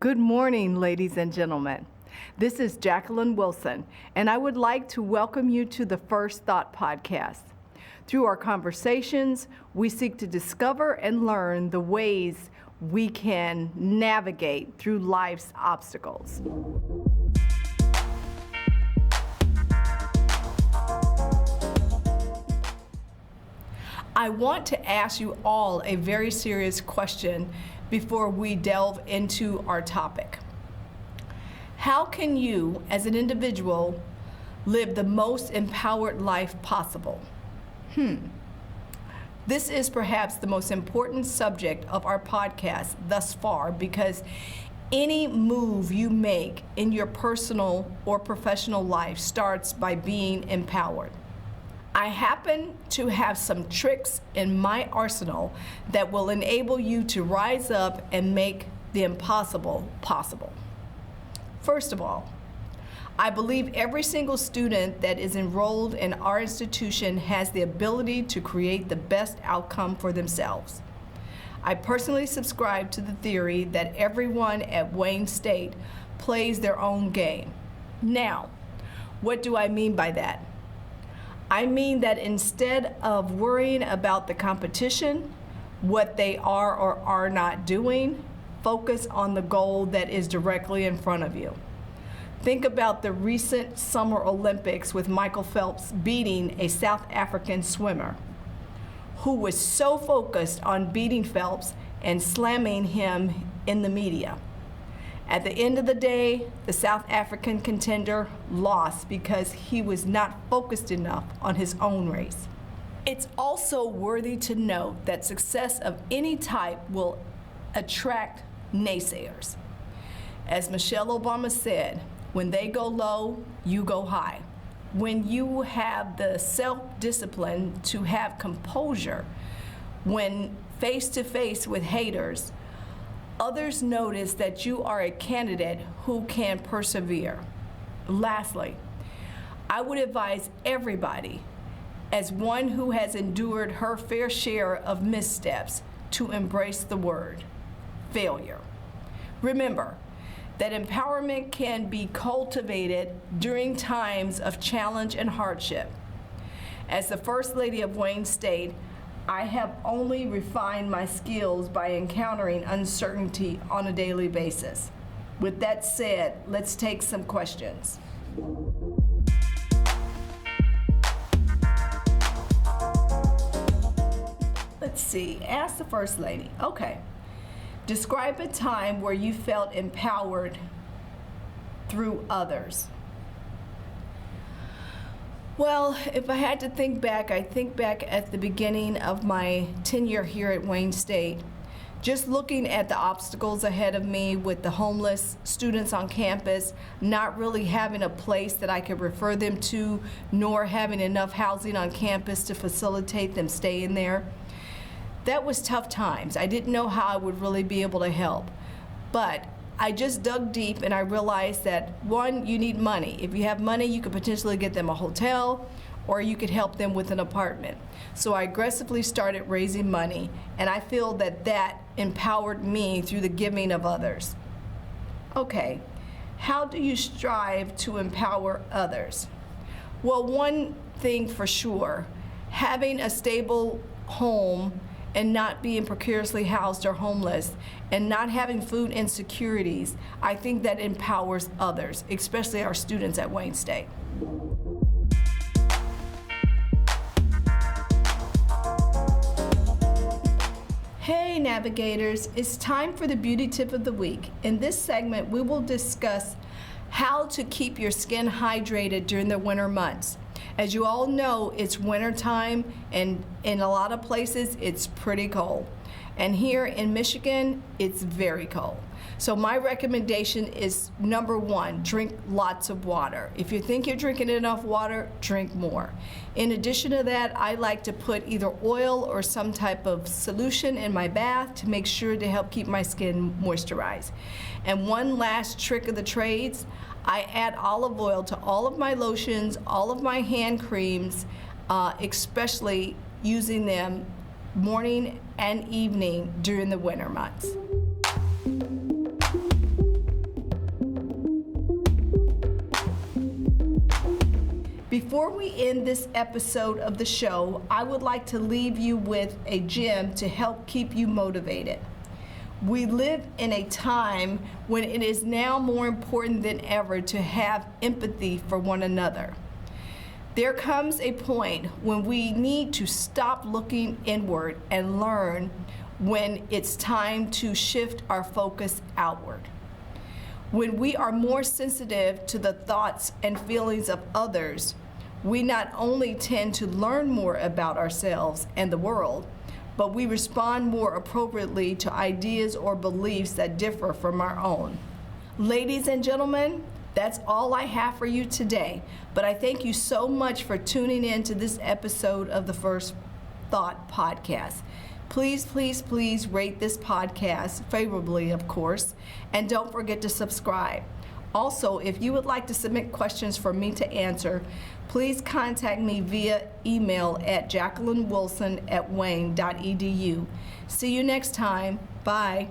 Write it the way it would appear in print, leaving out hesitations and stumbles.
Good morning, ladies and gentlemen. This is Jacqueline Wilson, and I would like to welcome you to the First Thought Podcast. Through our conversations, we seek to discover and learn the ways we can navigate through life's obstacles. I want to ask you all a very serious question before we delve into our topic. How can you, as an individual, live the most empowered life possible? This is perhaps the most important subject of our podcast thus far, because any move you make in your personal or professional life starts by being empowered. I happen to have some tricks in my arsenal that will enable you to rise up and make the impossible possible. First of all, I believe every single student that is enrolled in our institution has the ability to create the best outcome for themselves. I personally subscribe to the theory that everyone at Wayne State plays their own game. Now, what do I mean by that? I mean that instead of worrying about the competition, what they are or are not doing, focus on the goal that is directly in front of you. Think about the recent Summer Olympics with Michael Phelps beating a South African swimmer who was so focused on beating Phelps and slamming him in the media. At the end of the day, the South African contender lost because he was not focused enough on his own race. It's also worthy to note that success of any type will attract naysayers. As Michelle Obama said, when they go low, you go high. When you have the self-discipline to have composure when face to face with haters, others notice that you are a candidate who can persevere. Lastly, I would advise everybody, as one who has endured her fair share of missteps, to embrace the word failure. Remember that empowerment can be cultivated during times of challenge and hardship. As the First Lady of Wayne State, I have only refined my skills by encountering uncertainty on a daily basis. With that said, let's take some questions. Let's see, ask the First Lady. Okay. Describe a time where you felt empowered through others. Well, if I had to think back, I think back at the beginning of my tenure here at Wayne State, just looking at the obstacles ahead of me with the homeless students on campus, not really having a place that I could refer them to, nor having enough housing on campus to facilitate them staying there. That was tough times. I didn't know how I would really be able to help. But I just dug deep and I realized that, one, you need money. If you have money, you could potentially get them a hotel or you could help them with an apartment. So I aggressively started raising money, and I feel that that empowered me through the giving of others. Okay, how do you strive to empower others? Well, one thing for sure, having a stable home and not being precariously housed or homeless and not having food insecurities, I think that empowers others, especially our students at Wayne State. Hey navigators, it's time for the beauty tip of the week. In this segment, we will discuss how to keep your skin hydrated during the winter months. As you all know, it's winter time, and in a lot of places, it's pretty cold. And here in Michigan, it's very cold. So my recommendation is, number one, drink lots of water. If you think you're drinking enough water, drink more. In addition to that, I like to put either oil or some type of solution in my bath to make sure to help keep my skin moisturized. And one last trick of the trades, I add olive oil to all of my lotions, all of my hand creams, especially using them morning and evening during the winter months. Before we end this episode of the show, I would like to leave you with a gem to help keep you motivated. We live in a time when it is now more important than ever to have empathy for one another. There comes a point when we need to stop looking inward and learn when it's time to shift our focus outward. When we are more sensitive to the thoughts and feelings of others, we not only tend to learn more about ourselves and the world, but we respond more appropriately to ideas or beliefs that differ from our own. Ladies and gentlemen, that's all I have for you today, but I thank you so much for tuning in to this episode of the First Thought Podcast. Please, please, please rate this podcast favorably, of course, and don't forget to subscribe. Also, if you would like to submit questions for me to answer, please contact me via email at jacquelinewilson@wayne.edu. See you next time. Bye.